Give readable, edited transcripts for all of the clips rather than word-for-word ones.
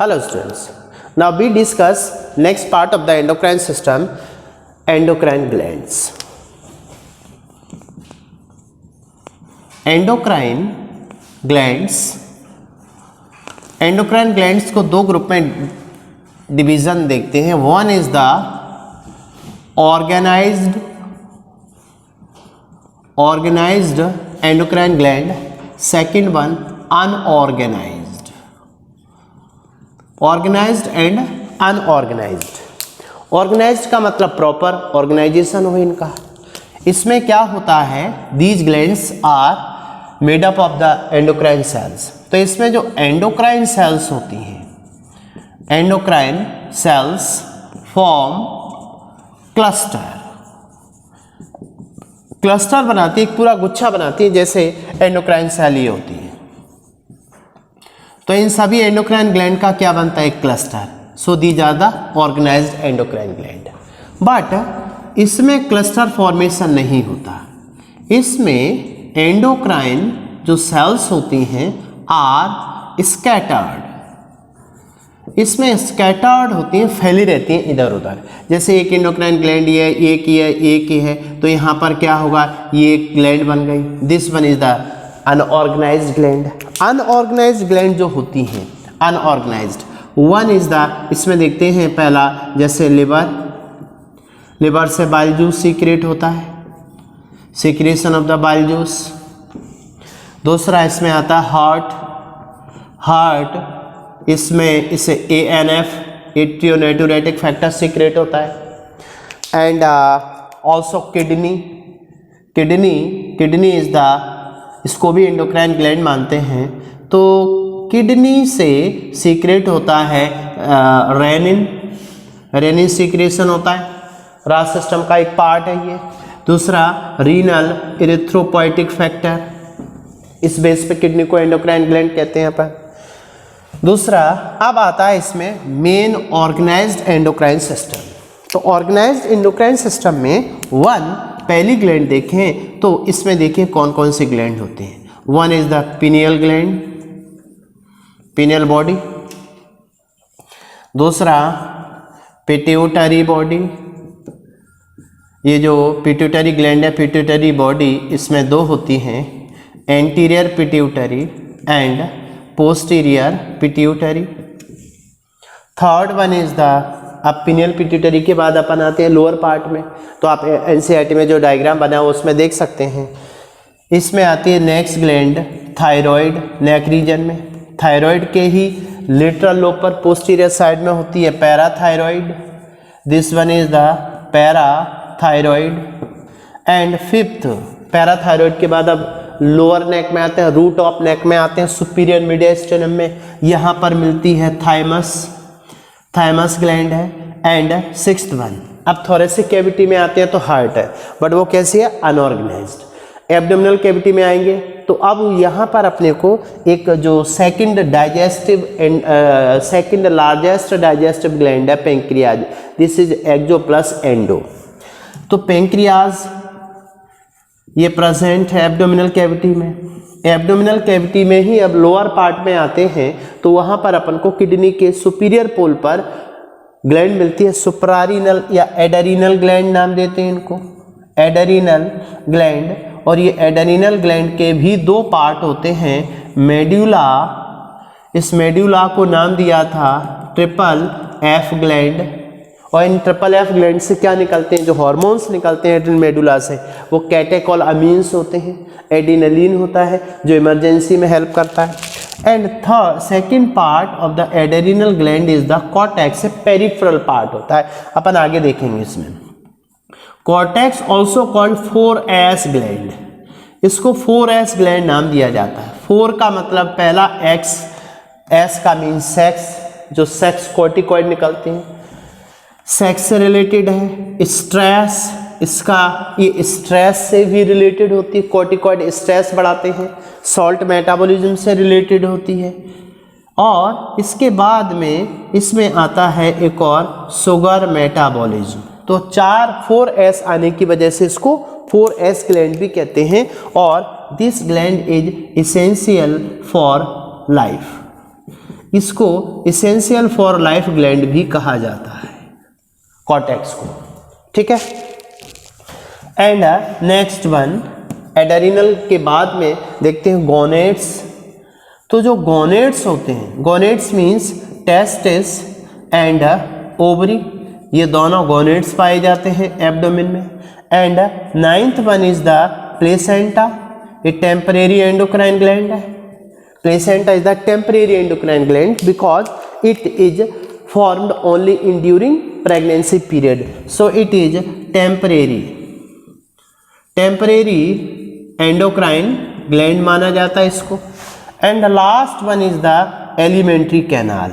Hello students. Now we discuss next part of the endocrine system, endocrine glands. Endocrine glands को दो group में division देखते हैं. One is the organized endocrine gland, second one unorganized. Organized and unorganized. Organized का मतलब proper organisation हो इनका. इसमें क्या होता है, these glands are made up of the endocrine cells. तो इसमें जो एंडोक्राइन सेल्स होती हैं, एंडोक्राइन सेल्स फॉर्म क्लस्टर बनाती है, एक पूरा गुच्छा बनाती है, जैसे एंडोक्राइन सेल ये होती है. तो इन सभी एंडोक्राइन ग्लैंड का क्या बनता है, एक cluster. So these are the organized endocrine gland. But इसमें क्लस्टर फॉर्मेशन नहीं होता. इसमें एंडोक्राइन जो सेल्स होती हैं आर स्कैटर्ड. इसमें स्कैटर्ड होती हैं, फैली रहती हैं इधर उधर. जैसे एक एंडोक्राइन ग्लैंड ये एक ही है, एक ही है, तो यहाँ पर क्या होगा, ये एक ग्लैंड बन गई. This one is the unorganised gland. Unorganised gland जो होती हैं, अनऑर्गेनाइज्ड वन इज द, इसमें देखते हैं पहला जैसे लिवर से बाइल जूस सीक्रेट होता है, secretion of the bile juice. दूसरा इसमें आता है हार्ट, इसमें इसे ANF एट्रियोनेटुरेटिक फैक्टर सीक्रेट होता है. And also kidney is the, इसको भी एंडोक्राइन ग्लैंड मानते हैं. तो किडनी से सीक्रेट होता है रेनिन सीक्रेशन होता है, राज सिस्टम का एक पार्ट है ये. दूसरा रीनल इरिथ्रोपोइटिक फैक्टर, इस बेस पे किडनी को एंडोक्राइन ग्लैंड कहते हैं अपन. दूसरा अब आता है इसमें मेन ऑर्गेनाइज्ड एंडोक्राइन सिस्टम. तो ऑर्गेनाइज्ड एंडोक्राइन सिस्टम में पहली ग्लैंड देखें तो इसमें देखिए कौन कौन से ग्लैंड होते हैं. One is the pineal gland, pineal body. दूसरा पिट्यूटरी बॉडी. ये जो पिट्यूटरी ग्लैंड है, पिट्यूटरी बॉडी, इसमें दो होती हैं, anterior pituitary and posterior pituitary. Third one is the, अब पिनियल पिट्यूटरी के बाद अपन आते हैं लोअर पार्ट में. तो आप NCERT में जो डायग्राम बना है उसमें देख सकते हैं. इसमें आती है next gland thyroid, neck region में. थायराइड के ही लिटरल लोब पर पोस्टीरियर साइड में होती है parathyroid. This one is the parathyroid. And fifth, parathyroid के बाद अब लोअर नेक में आते हैं, रूट ऑफ नेक में आते हैं, सुपीरियर मीडियस्टेनम में. यहाँ पर मिलती है थाइमस ग्लैंड है. एंड सिक्स्थ वन, अब थोरेसिक कैविटी में आते हैं तो हार्ट है, बट वो कैसी है, अनऑर्गेनाइज्ड. एब्डोमिनल कैविटी में आएंगे तो अब यहाँ पर अपने को एक जो सेकंड लार्जेस्ट डाइजेस्टिव ग्लैंड है, pancreas. This is exo plus endo. तो पेंक्रियाज ये प्रेजेंट है एब्डोमिनल कैविटी में. एब्डोमिनल कैविटी में ही अब लोअर पार्ट में आते हैं तो वहाँ पर अपन को किडनी के सुपीरियर पोल पर ग्लैंड मिलती है, सुप्रारीनल या एडरीनल ग्लैंड नाम देते हैं इनको, एडरीनल ग्लैंड. और ये एडरीनल ग्लैंड के भी दो पार्ट होते हैं, मेड्यूला. इस मेड्यूला को नाम दिया था ट्रिपल F ग्लैंड. और इन ट्रिपल F ग्लैंड से क्या निकलते हैं, जो हार्मोन्स निकलते हैं एड्रिनल मेडुला से, वो कैटेकोलामीन्स होते हैं. एडिनलिन होता है जो इमरजेंसी में हेल्प करता है. And third second part of the adrenal gland is the cortex, peripheral part होता है. अपन आगे देखेंगे इसमें. Cortex also called 4S gland. इसको 4S ग्लैंड नाम दिया जाता है. 4 का मतलब पहला X, S का मीन सेक्स, जो सेक्स कॉर्टिकॉइड निकलते हैं, सेक्स से रिलेटेड है. स्ट्रेस, इसका ये स्ट्रेस से भी रिलेटेड होती है, कॉर्टिकॉइड स्ट्रेस बढ़ाते हैं. सॉल्ट मेटाबॉलिज्म से रिलेटेड होती है. और इसके बाद में इसमें आता है एक और शुगर मेटाबॉलिज्म. तो 4S आने की वजह से इसको 4S ग्लैंड भी कहते हैं. और this gland is essential for life. इसको इसेंशियल फॉर लाइफ ग्लैंड भी कहा जाता है, कॉर्टेक्स को, ठीक है। एंड नेक्स्ट वन, एडरिनल के बाद में देखते हैं गोनेट्स। तो जो गोनेट्स होते हैं, gonads means testis and ovary, ये दोनों गोनेट्स पाए जाते हैं एब्डोमेन में। And ninth one is the placenta, ये टेम्परेरी एंडोक्राइन ग्लैंड है। Placenta is the temporary endocrine gland because it is formed only in during pregnancy period, so it is temporary endocrine gland माना जाता है इसको। And last one is the alimentary canal.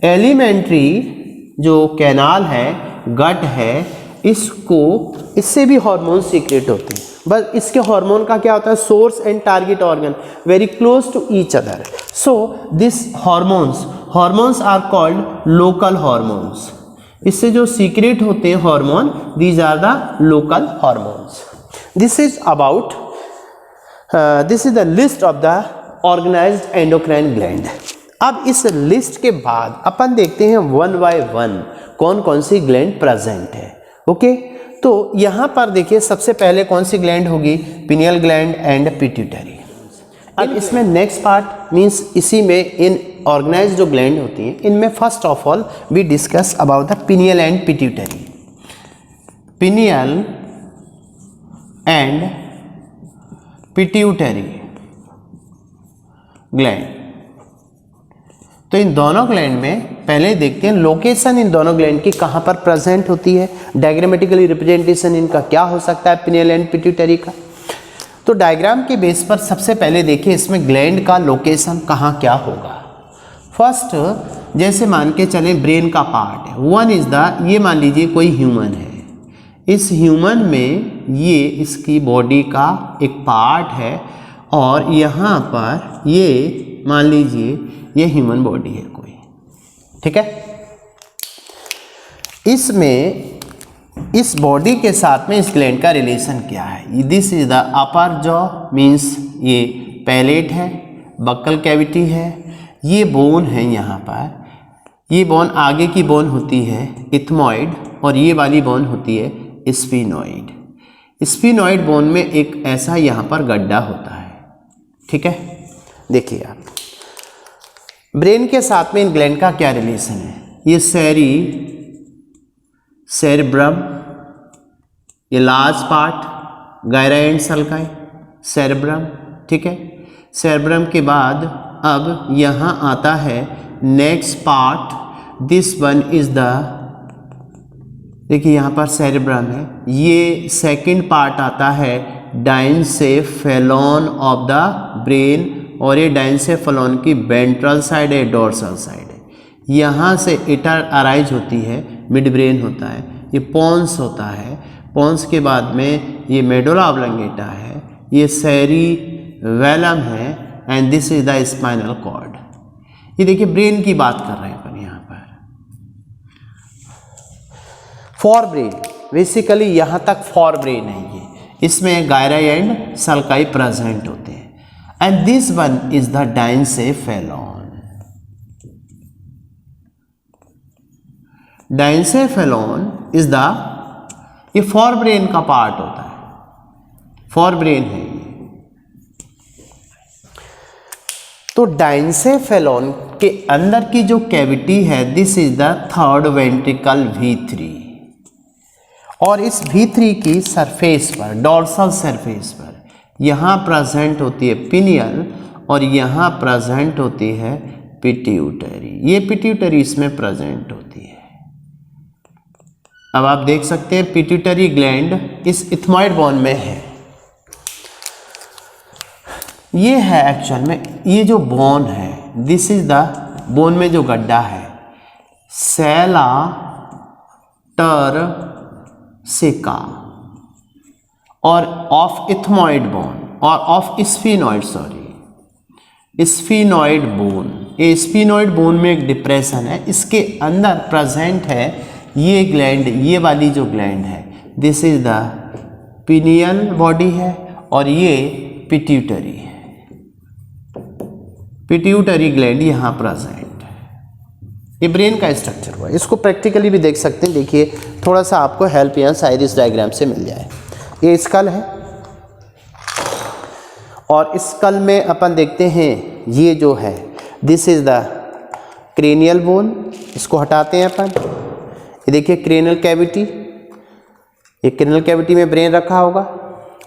Alimentary जो canal है, gut है, इससे भी hormone secrete होते हैं, बस इसके हार्मोन का क्या होता है, source and target organ very close to each other. So this hormones are called local hormones. इससे जो सीक्रेट होते हैं hormone, these are the local hormones. This is the list of the organized endocrine gland. अब इस list के बाद अपन देखते हैं वन बाय वन कौन कौन सी ग्लैंड प्रेजेंट है। ओके, तो यहाँ पर देखिए सबसे पहले कौन सी ग्लैंड होगी, पिनियल ग्लैंड एंड पिट्यूटरी। अब इसमें नेक्स्ट पार्ट मीन्स इसी में इन ऑर्गेनाइज्ड जो ग्लैंड होती हैं, इनमें first of all we discuss about the pineal and pituitary. Pineal and pituitary gland, तो इन दोनों ग्लैंड में पहले देखते हैं लोकेशन इन दोनों ग्लैंड की कहाँ पर प्रेजेंट होती है, डायग्रामेटिकली रिप्रेजेंटेशन इनका क्या हो सकता है पिनियल एंड पिट्यूटरी का। तो डायग्राम के बेस पर सबसे पहले देखिए इसमें ग्लैंड का लोकेशन कहाँ क्या होगा। फर्स्ट जैसे मान के चले ब्रेन का पार्ट है, वन इज द, ये मान लीजिए कोई ह्यूमन है, इस ह्यूमन में ये इसकी बॉडी का एक पार्ट है और यहाँ पर ये मान लीजिए ये ह्यूमन बॉडी है कोई, ठीक है। इसमें इस बॉडी के साथ में इस ग्लैंड का रिलेशन क्या है, this is the upper jaw means ये पैलेट है, बक्कल कैविटी है, ये बोन है, यहाँ पर ये बोन आगे की बोन होती है इथमॉइड और ये वाली बोन होती है स्फीनॉइड। स्फीनॉइड बोन में एक ऐसा यहाँ पर गड्ढा होता है, ठीक है। देखिए आप ब्रेन के साथ में इन ग्लैंड का क्या रिलेशन है, ये सेरेब्रम, ये large part gyri and sulci, cerebrum, ठीक है। सेरेब्रम के बाद अब यहाँ आता है next part, this one is the, देखिए यहाँ पर सेरेब्रम है, ये सेकंड पार्ट आता है डाइनसेफेलॉन ऑफ द ब्रेन, और ये डाइनसेफेलॉन की वेंट्रल साइड है, डोर्सल साइड है। यहाँ से इटर अराइज होती है, मिड ब्रेन होता है, ये पोन्स होता है, पोन्स के बाद में ये मेडुला ऑब्लंगेटा है, ये सेरिबैलम है and this is the spinal cord. ये देखिए ब्रेन की बात कर रहे हैं अपन यहाँ पर। फॉर ब्रेन बेसिकली यहाँ तक फॉर ब्रेन है ये, इसमें गायरा एंड सल्काई प्रेजेंट होते हैं and this one is the diencephalon. Diencephalon is the, ये फॉर ब्रेन का पार्ट होता है, फॉर ब्रेन है ये। तो डाइनसेफेलॉन के अंदर की जो कैविटी है, this is the third ventricle V3, और इस V3 की सरफेस पर, डोर्सल सरफेस पर यहाँ प्रेजेंट होती है पिनियल और यहाँ प्रेजेंट होती है पिट्यूटरी। ये पिट्यूटरी इसमें प्रेजेंट होती है। अब आप देख सकते हैं पिट्यूटरी ग्लैंड इस इथमॉइड बोन में है। ये है एक्चुअल में, ये जो बोन है, दिस इज द बोन में जो गड्ढा है, सेला टरसिका और ऑफ इथमॉइड बोन और of sphenoid, sorry sphenoid bone. ये स्फीनॉइड बोन में एक डिप्रेशन है, इसके अंदर प्रेजेंट है ये ग्लैंड, ये वाली जो ग्लैंड है, this is the pineal body है और ये पिट्यूटरी है, पिट्यूटरी ग्लैंड यहाँ प्रेजेंट। ये ब्रेन का स्ट्रक्चर हुआ। इसको प्रैक्टिकली भी देख सकते हैं। देखिए थोड़ा सा आपको हेल्प यहाँ शायद इस डायग्राम से मिल जाए। ये स्कल है और स्कल में अपन देखते हैं ये जो है this is the cranial bone. इसको हटाते हैं अपन। ये देखिए क्रेनियल कैविटी, ये क्रेनियल कैविटी में ब्रेन रखा होगा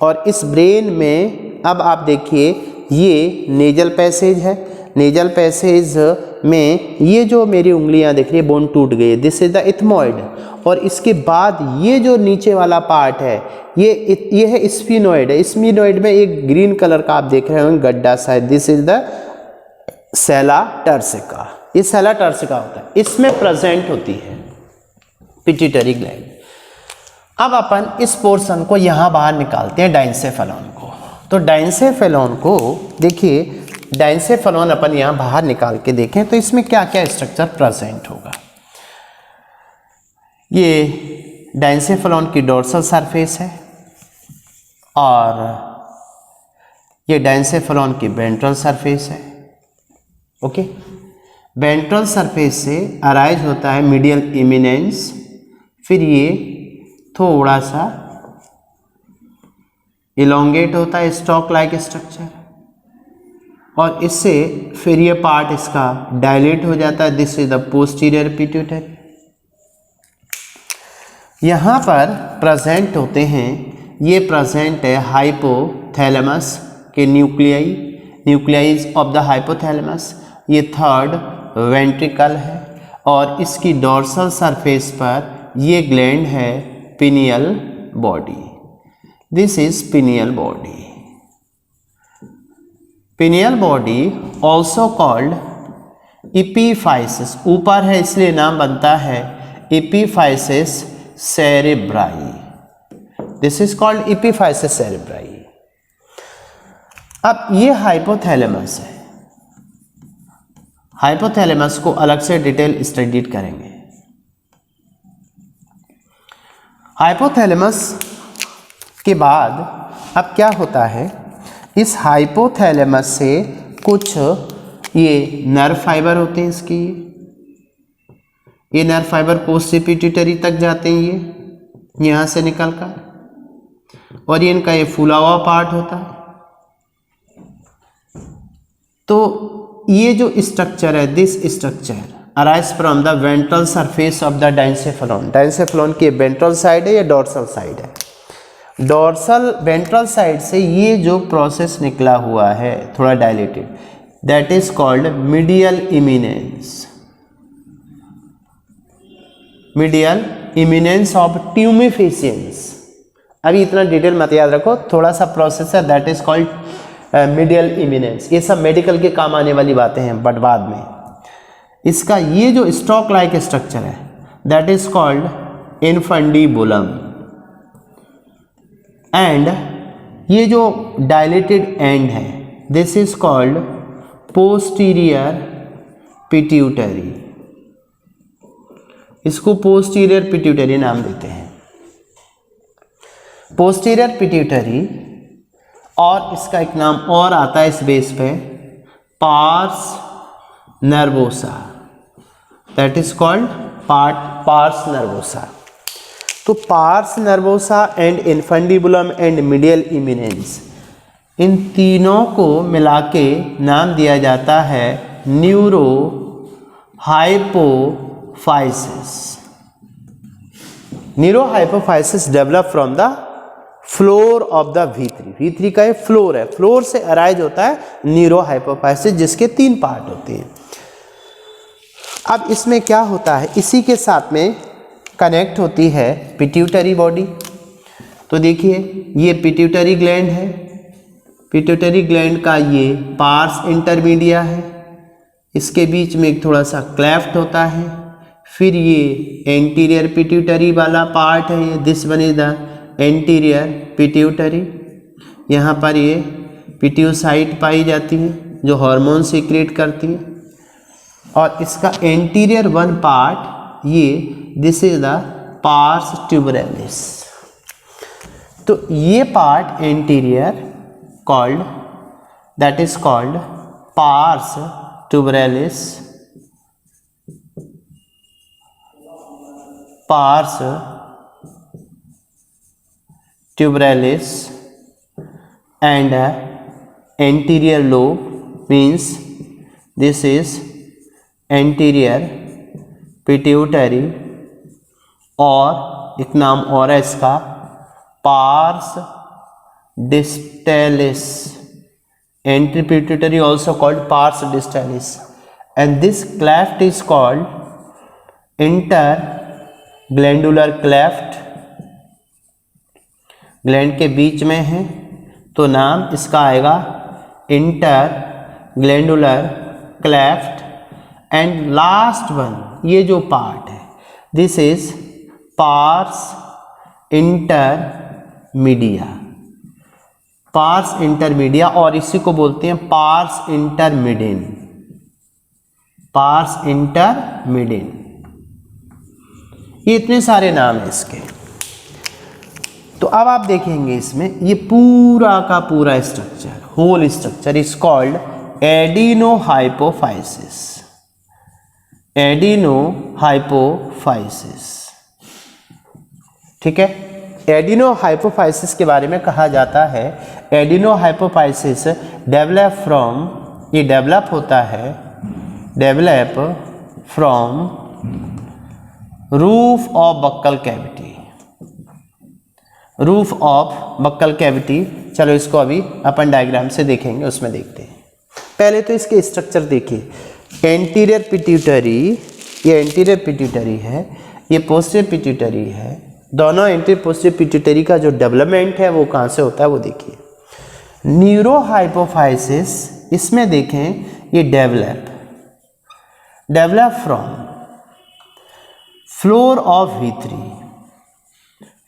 और इस ब्रेन में अब आप देखिए ये नेजल पैसेज है। नेजल पैसेज में ये जो मेरी उंगलियां दिख रही है बोन टूट गई है, दिस इज द इथमॉइड। और इसके बाद ये जो नीचे वाला पार्ट है ये है स्फिनोइड है। स्फिनोइड में एक ग्रीन कलर का आप देख रहे होंगे गड्ढा सा है, this is the sella turcica. ये सेला टर्सिका होता है, इसमें प्रेजेंट होती है पिट्यूटरी ग्लैंड। अब अपन इस पोर्शन को यहाँ बाहर निकालते हैं डाइंसेफेलॉन को। तो डाइंसेफेलॉन को देखिए, डाइंसेफेलॉन अपन यहाँ बाहर निकाल के देखें तो इसमें क्या क्या स्ट्रक्चर प्रेजेंट होगा। ये डाइंसेफेलॉन की डोर्सल सरफेस है और ये डाइंसेफेलॉन की वेंट्रल सरफेस है। ओके, वेंट्रल सरफेस से अराइज होता है मीडियल इमिनेंस, फिर ये थोड़ा सा इलोंगेट होता है स्टॉक लाइक स्ट्रक्चर और इससे फिर ये पार्ट इसका डायलेट हो जाता है, this is the posterior pituitary. यहाँ पर प्रेजेंट होते हैं, ये प्रेजेंट है हाइपोथैलेमस के न्यूक्लियाइज ऑफ द हाइपोथैलेमस। ये थर्ड वेंट्रिकल है और इसकी डोर्सल सरफेस पर ये ग्लैंड है pineal body, this is pineal body. Pineal body also called epiphysis, ऊपर है इसलिए नाम बनता है epiphysis cerebri, this is called epiphysis cerebri. अब ये हाइपोथैलेमस है, हाइपोथैलेमस को अलग से डिटेल स्टडी करेंगे। हाइपोथैलेमस के बाद अब क्या होता है, इस हाइपोथैलेमस से कुछ ये नर्व फाइबर होते हैं इसकी, ये नर्व फाइबर पोस्टीरियर पिट्यूटरी तक जाते हैं ये यहाँ से निकल कर, और ये इनका ये फूला हुआ पार्ट होता है। तो ये जो स्ट्रक्चर है, this structure arise from the ventral surface of the diencephalon. Diencephalon की वेंट्रल साइड है या डोर्सल साइड है, डोर्सल वेंट्रल साइड से ये जो प्रोसेस निकला हुआ है थोड़ा dilated, that is called medial eminence. Medial eminence of tumefaciens. अभी इतना डिटेल मत याद रखो, थोड़ा सा प्रोसेस है, that is called medial eminence. ये सब मेडिकल के काम आने वाली बातें हैं बट बाद में। इसका ये जो स्टॉक लाइक स्ट्रक्चर है that is called infundibulum, and ये जो डायलेटेड एंड है this is called posterior pituitary. इसको पोस्टीरियर पिट्यूटरी नाम देते हैं, पोस्टीरियर पिट्यूटरी। और इसका एक नाम और आता है इस बेस पे, pars nervosa, that is called pars nervosa. तो pars nervosa and infundibulum and medial eminence, इन तीनों को मिला के नाम दिया जाता है neuro hypophysis. Neuro hypophysis develop from the floor of the V3। V3 का ये फ्लोर है, फ्लोर से अराइज होता है न्यूरो हाइपोफाइसिस, जिसके 3 पार्ट होते हैं। अब इसमें क्या होता है, इसी के साथ में कनेक्ट होती है पिट्यूटरी बॉडी। तो देखिए ये पिट्यूटरी ग्लैंड है, पिट्यूटरी ग्लैंड का ये पार्स इंटरमीडिया है, इसके बीच में एक थोड़ा सा क्लेफ्ट होता है, फिर ये एंटीरियर पिट्यूटरी वाला पार्ट है, ये this one is the anterior pituitary. यहाँ पर ये पिट्यूसाइट पाई जाती है जो हार्मोन सीक्रेट करती है, और इसका एंटीरियर वन पार्ट ये this is the pars tuberalis. तो ये part anterior called, that is called pars tuberalis, pars tuberalis and anterior lobe means this is anterior pituitary, और एक नाम और है इसका pars distalis, anterior pituitary also called pars distalis, and this cleft is called interglandular cleft, gland के बीच में है तो नाम इसका आएगा इंटरग्लैंडुलर क्लेफ्ट, एंड लास्ट वन ये जो पार्ट है this is parse intermedia, parse intermedia, और इसी को बोलते हैं पार्स इंटरमिडिन, पार्स इंटरमिडिन। ये इतने सारे नाम हैं इसके। तो अब आप देखेंगे इसमें ये पूरा का पूरा structure, whole structure is called adenohypophysis, adenohypophysis. ठीक है, एडिनोहाइपोफाइसिस के बारे में कहा जाता है एडिनोहाइपोफाइसिस डेवलप फ्रॉम, ये डेवलप होता है, develop from roof of buccal cavity, roof of buccal cavity. चलो इसको अभी अपन डायग्राम से देखेंगे, उसमें देखते हैं। पहले तो इसके स्ट्रक्चर देखिए, एंटीरियर पिट्यूटरी, ये एंटीरियर पिट्यूटरी है, ये पोस्टीरियर पिट्यूटरी है, दोनों एंटीरियर पोस्टीरियर पिट्यूटरी का जो डेवलपमेंट है वो कहाँ से होता है वो देखिए। न्यूरोहाइपोफाइसिस, इसमें देखें ये develop from floor of V3,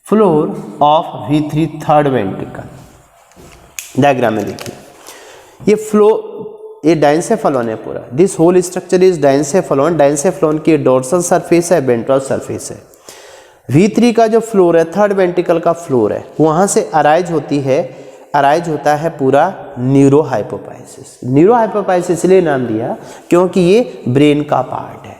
floor of V3 third ventricle. Diagram में देखिए ये फ्लो, ये डायंसेफेलॉन है पूरा, this whole structure is diencephalon, diencephalon की डोर्सल सरफेस है, वेंट्रल सरफेस है। V3 का जो फ्लोर है, थर्ड वेंट्रिकल का फ्लोर है, वहाँ से अराइज होती है, अराइज होता है पूरा न्यूरोहाइपोफाइसिस। न्यूरोहाइपोफाइसिस इसलिए नाम दिया क्योंकि ये ब्रेन का पार्ट है,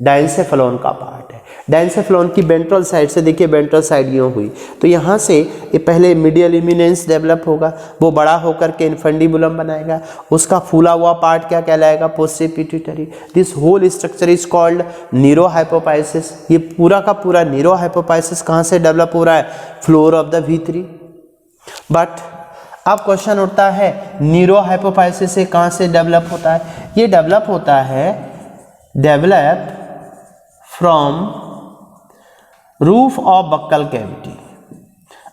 डायंसेफेलॉन का पार्ट है। डायंसेफेलॉन की वेंट्रल साइड से देखिए, वेंट्रल साइड यूँ हुई तो यहाँ से ये पहले मीडियल इमिनेंस डेवलप होगा, वो बड़ा होकर के इन्फेंडिबुलम बनाएगा, उसका फूला हुआ पार्ट क्या कहलाएगा, posterior pituitary. This whole structure is called neurohypophysis. ये पूरा का पूरा न्यूरोहाइपोफाइसिस कहाँ से डेवलप हो रहा है, floor of the V3। But अब क्वेश्चन उठता है न्यूरोहाइपोफाइसिस से कहाँ से डेवलप होता है, ये डेवलप होता है, develop from roof of buccal cavity.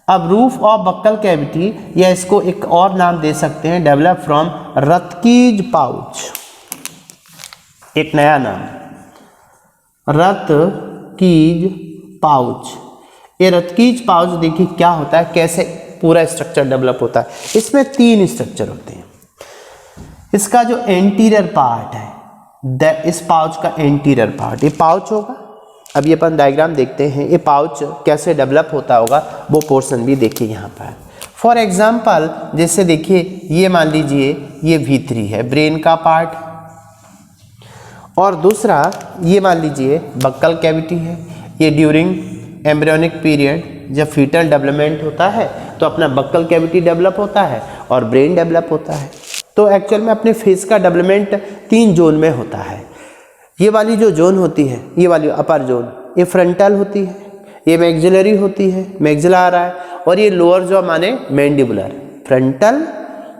अब रूफ ऑफ बक्कल कैविटी, या इसको एक और नाम दे सकते हैं, डेवलप फ्रॉम रतकीज पाउच, एक नया नाम रतकीज पाउच। ये रतकीज पाउच देखिए क्या होता है, कैसे पूरा स्ट्रक्चर डेवलप होता है। इसमें 3 स्ट्रक्चर होते हैं। इसका जो एंटीरियर पार्ट है, इस पाउच का एंटीरियर पार्ट, ये पाउच होगा। अब ये अपन डायग्राम देखते हैं, ये पाउच कैसे डेवलप होता होगा वो पोर्शन भी देखिए यहाँ पर। फॉर एग्जांपल जैसे देखिए, ये मान लीजिए ये V3 है, ब्रेन का पार्ट, और दूसरा ये मान लीजिए बक्कल कैविटी है। ये ड्यूरिंग एम्ब्रियोनिक पीरियड जब फीटल डेवलपमेंट होता है तो अपना बक्कल कैविटी डेवलप होता है और ब्रेन डेवलप होता है। तो एक्चुअल में अपने फेस का डेवलपमेंट 3 जोन में होता है। ये वाली जो जोन होती है, ये वाली अपर जोन, ये फ्रंटल होती है, ये मैक्सिलरी होती है, मैक्सिला आ रहा है, और ये लोअर जो माने mandibular. Frontal,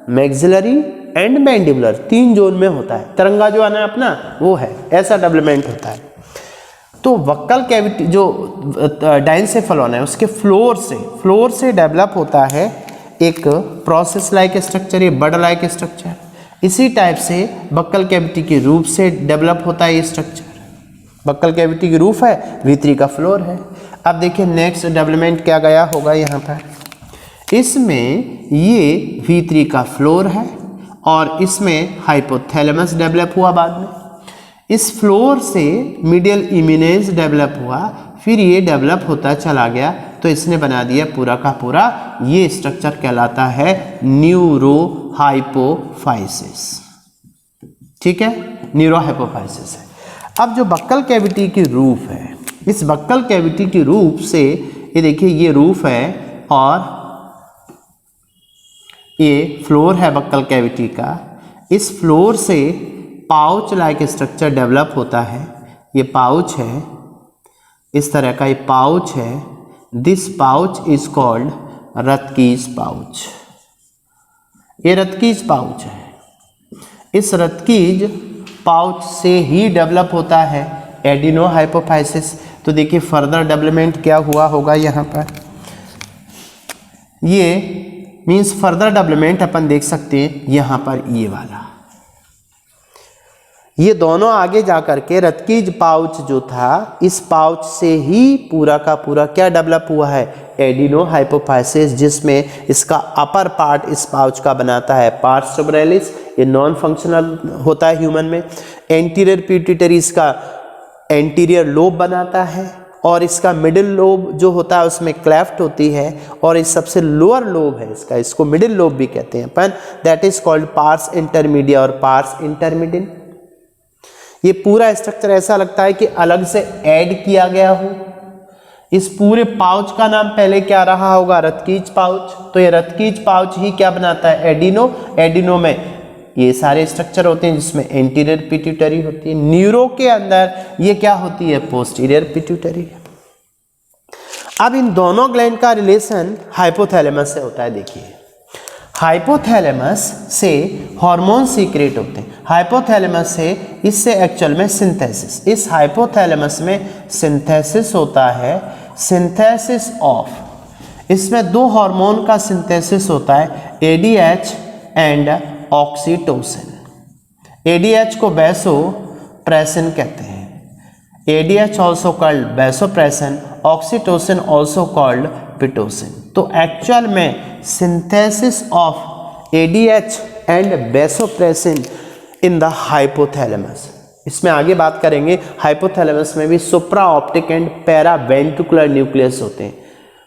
maxillary and mandibular 3 zone में होता है। तिरंगा जो आना अपना वो है, ऐसा डेवलपमेंट होता है। तो बक्कल कैविटी जो डायंसेफेलॉन है उसके फ्लोर से डेवलप होता है एक प्रोसेस लाइक स्ट्रक्चर, ये बड लाइक स्ट्रक्चर। इसी टाइप से बक्कल कैविटी के रूप से डेवलप होता है ये स्ट्रक्चर। बक्कल कैविटी की रूफ है, V3 का फ्लोर है। अब देखिए नेक्स्ट डेवलपमेंट क्या गया होगा यहाँ पर, इसमें ये V3 का फ्लोर है और इसमें हाइपोथैलेमस डेवलप हुआ बाद में। इस फ्लोर से मीडियल इमिनेंस डेवलप हुआ, फिर ये डेवलप होता चला गया तो इसने बना दिया पूरा का पूरा, ये स्ट्रक्चर कहलाता है न्यूरोहाइपोफाइसिस। ठीक है, न्यूरोहाइपोफाइसिस है। अब जो बक्कल कैविटी की रूफ है, इस बक्कल कैविटी की रूफ से, ये देखिए ये रूफ है और ये फ्लोर है बक्कल कैविटी का। इस फ्लोर से पाउच लाइक स्ट्रक्चर डेवलप होता है। ये पाउच है, इस तरह का ये पाउच है। This pouch is called Rathke's pouch. ये रतकीज पाउच है। इस रतकीज पाउच से ही डेवलप होता है एडिनोहाइपोफाइसिस। तो देखिए फर्दर डेवलपमेंट क्या हुआ होगा यहाँ पर, ये मीन्स फर्दर डेवलपमेंट अपन देख सकते हैं यहाँ पर, ये वाला, ये दोनों आगे जा करके रतकीज पाउच जो था, इस पाउच से ही पूरा का पूरा क्या डेवलप हुआ है, एडिनोहाइपोफाइसिस, जिसमें इसका अपर पार्ट इस पाउच का बनाता है पार्स सबरेलिस। ये नॉन फंक्शनल होता है ह्यूमन में। एंटीरियर पिट्यूटरी इसका एंटीरियर लोब बनाता है और इसका मिडिल लोब जो होता है उसमें क्लेफ्ट होती है, और इस सबसे लोअर लोब है इसका, इसको मिडिल लोब भी कहते हैं अपन, that is called pars intermedia और पार्स इंटरमीडियन। ये पूरा स्ट्रक्चर ऐसा लगता है कि अलग से ऐड किया गया हो। इस पूरे पाउच का नाम पहले क्या रहा होगा, रतकीज पाउच। तो ये रतकीज पाउच ही क्या बनाता है, एडिनो। एडिनो में ये सारे स्ट्रक्चर होते हैं जिसमें एंटीरियर पिट्यूटरी होती है। न्यूरो के अंदर ये क्या होती है, पोस्टीरियर पिट्यूटरी। अब इन दोनों ग्लैंड का रिलेशन हाइपोथैलेमस से होता है। देखिए हाइपोथैलेमस से हार्मोन सीक्रेट होते हैं, हाइपोथैलेमस से इससे एक्चुअल में सिंथेसिस, इस हाइपोथैलेमस में सिंथेसिस होता है। सिंथेसिस ऑफ, इसमें दो हार्मोन का सिंथेसिस होता है, एडीएच एंड ऑक्सीटोसिन। एडीएच को वैसोप्रेसिन कहते हैं, ADH also called vasopressin, oxytocin also called Pitocin. तो एक्चुअल में synthesis of ADH and vasopressin in the hypothalamus. इसमें आगे बात करेंगे, हाइपोथैलेमस में भी सुप्रा optic and paraventricular nucleus होते हैं।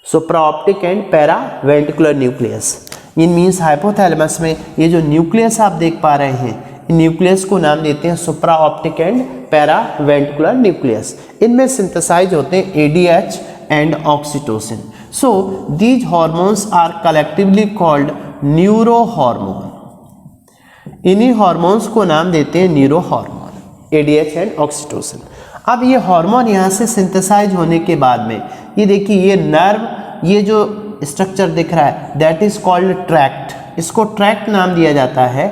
Supraoptic and paraventricular nucleus, in means hypothalamus में ये जो न्यूक्लियस आप देख पा रहे हैं, न्यूक्लियस को नाम देते हैं supraoptic and paraventricular nucleus. इनमें सिंथेसाइज होते हैं ADH and oxytocin. So these hormones are collectively called neurohormone. इन्हीं हार्मोन्स को नाम देते हैं neurohormone, ADH and oxytocin. अब ये हार्मोन यहाँ से सिंथेसाइज होने के बाद में ये देखिए ये नर्व, ये जो स्ट्रक्चर दिख रहा है दैट इज कॉल्ड ट्रैक्ट। इसको ट्रैक्ट नाम दिया जाता है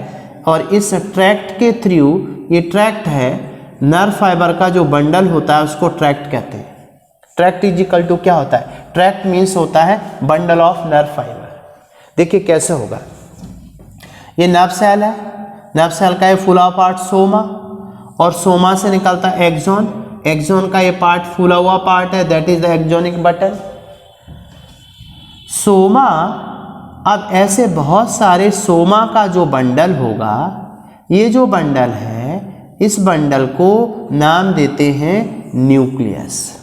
और इस ट्रैक्ट के थ्रू, ये ट्रैक्ट है, नर्व फाइबर का जो बंडल होता है उसको ट्रैक्ट कहते हैं। ट्रैक्ट इज इक्वल टू क्या होता है, ट्रैक्ट मीन्स होता है बंडल ऑफ नर्व फाइबर। देखिए कैसे होगा, ये नर्व सेल है, नर्व सेल का ये फूला हुआ पार्ट सोमा, और सोमा से निकलता है एक्सोन, एक्सोन का ये पार्ट फूला हुआ पार्ट है that is the axonic button. Soma, अब ऐसे बहुत सारे सोमा का जो बंडल होगा, ये जो बंडल है इस बंडल को नाम देते हैं न्यूक्लियस।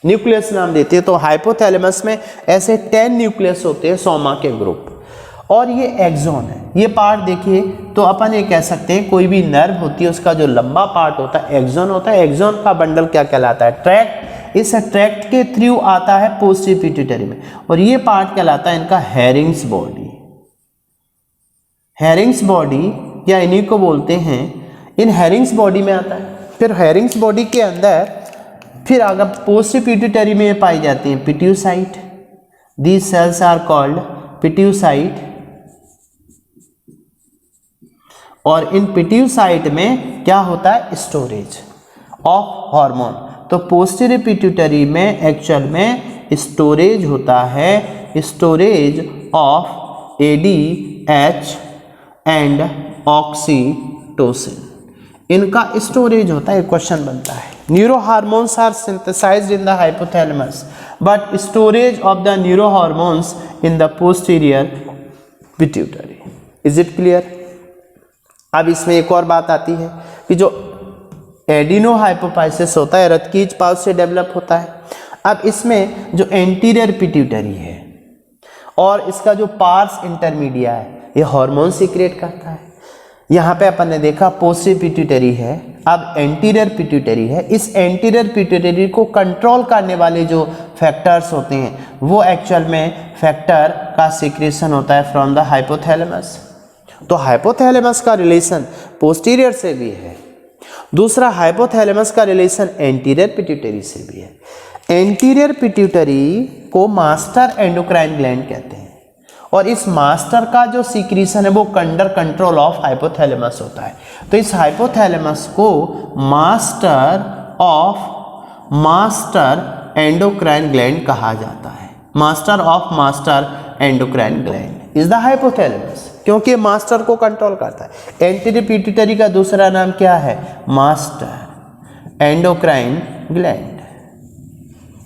न्यूक्लियस नाम देते हैं। तो हाइपोथैलेमस में ऐसे 10 न्यूक्लियस होते हैं सोमा के ग्रुप, और ये एक्सोन है। ये पार्ट देखिए तो अपन ये कह सकते हैं कोई भी नर्व होती है उसका जो लंबा पार्ट होता है एक्सोन होता है। एक्सोन का बंडल क्या कहलाता है, ट्रैक्ट। इस ट्रैक्ट के थ्रू आता है पोस्टीरियर पिट्यूटरी में, और ये पार्ट कहलाता है इनका हैरिंग्स बॉडी। हैरिंग्स बॉडी या इन्हीं को बोलते हैं, इन हैरिंग्स बॉडी में आता है। फिर हैरिंग्स बॉडी के अंदर फिर अगर पोस्टीरियर पिट्यूटरी में पाई जाती हैं pituicyte. These cells are called pituicyte, और इन पिट्यूसाइट में क्या होता है, स्टोरेज ऑफ हार्मोन। तो पोस्टीरियर पिट्यूटरी में एक्चुअल में स्टोरेज होता है, storage of ADH and oxytocin, इनका स्टोरेज होता है। क्वेश्चन बनता है, neurohormones are synthesized in the hypothalamus but storage of the neurohormones in the posterior pituitary. Is it clear? अब इसमें एक और बात आती है कि जो एडिनोहाइपोफाइसिस होता है रतकीज पाउच से डेवलप होता है। अब इसमें जो एंटीरियर पिट्यूटरी है और इसका जो पार्स इंटरमीडिया है ये हार्मोन सीक्रेट करता है। यहाँ पे अपन ने देखा पोस्टीरियर पिट्यूटरी है, अब एंटीरियर पिट्यूटरी है। इस एंटीरियर पिट्यूटरी को कंट्रोल करने वाले जो फैक्टर्स होते हैं वो एक्चुअल में फैक्टर का सीक्रेशन होता है फ्रॉम द हाइपोथैलेमस। तो हाइपोथैलेमस का रिलेशन पोस्टीरियर से भी है, दूसरा हाइपोथैलेमस का रिलेशन एंटीरियर पिट्यूटरी से भी है। एंटीरियर पिट्यूटरी को मास्टर एंडोक्राइन ग्लैंड कहते हैं और इस मास्टर का जो सीक्रेशन है वो अंडर कंट्रोल ऑफ हाइपोथैलेमस होता है। तो इस हाइपोथैलेमस को मास्टर एंडोक्राइन ग्लैंड कहा जाता है। Master of master endocrine gland is the hypothalamus, क्योंकि मास्टर को कंट्रोल करता है। एंटीरियर पिट्यूटरी का दूसरा नाम क्या है? Master endocrine gland.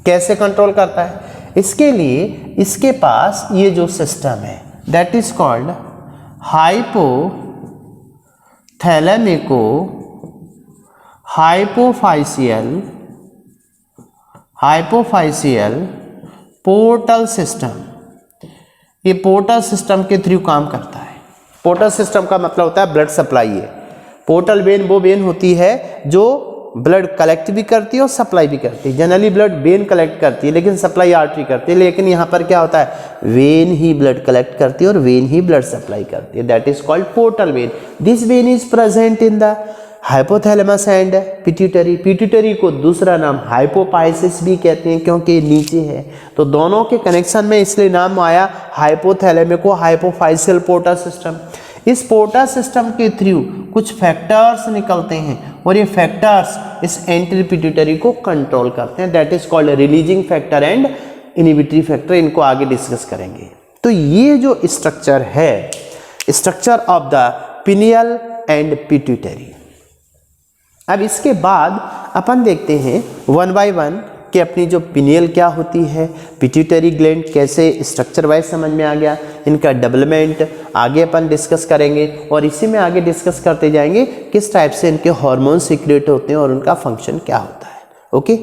कैसे कंट्रोल करता है? इसके लिए इसके पास ये जो सिस्टम है that is called hypothalamico hypophyseal portal system. ये पोर्टल सिस्टम के थ्रू काम करता है। पोर्टल सिस्टम का मतलब होता है ब्लड सप्लाई है। पोर्टल वेन वो वेन होती है जो ब्लड कलेक्ट भी करती है और सप्लाई भी करती है। जनरली ब्लड वेन कलेक्ट करती है लेकिन सप्लाई आर्टरी करती है, लेकिन यहाँ पर क्या होता है? वेन ही ब्लड कलेक्ट करती है और वेन ही ब्लड सप्लाई करती है। That is called portal vein. This when is present in the hypothalamus and pituitary. Pituitary को दूसरा नाम हाइपोफाइसिस भी कहते हैं क्योंकि नीचे है। तो दोनों के कनेक्शन में इसलिए नाम आया हाइपोथैलेमिको हाइपोफाइशियल पोर्टल सिस्टम। इस पोर्टल सिस्टम के थ्रू कुछ फैक्टर्स निकलते हैं और ये फैक्टर्स इस एंटीरियर पिट्यूटरी को कंट्रोल करते हैं। That is called releasing factor and inhibitory factor. इनको आगे डिस्कस करेंगे। तो ये जो स्ट्रक्चर है, structure of the pineal and pituitary. अब इसके बाद अपन देखते हैं वन बाय वन कि अपनी जो पिनियल क्या होती है, पिट्यूटरी ग्लैंड कैसे स्ट्रक्चर वाइज समझ में आ गया, इनका डेवलपमेंट आगे अपन डिस्कस करेंगे और इसी में आगे डिस्कस करते जाएंगे किस टाइप से इनके हार्मोन सीक्रेट होते हैं और उनका फंक्शन क्या होता है। ओके।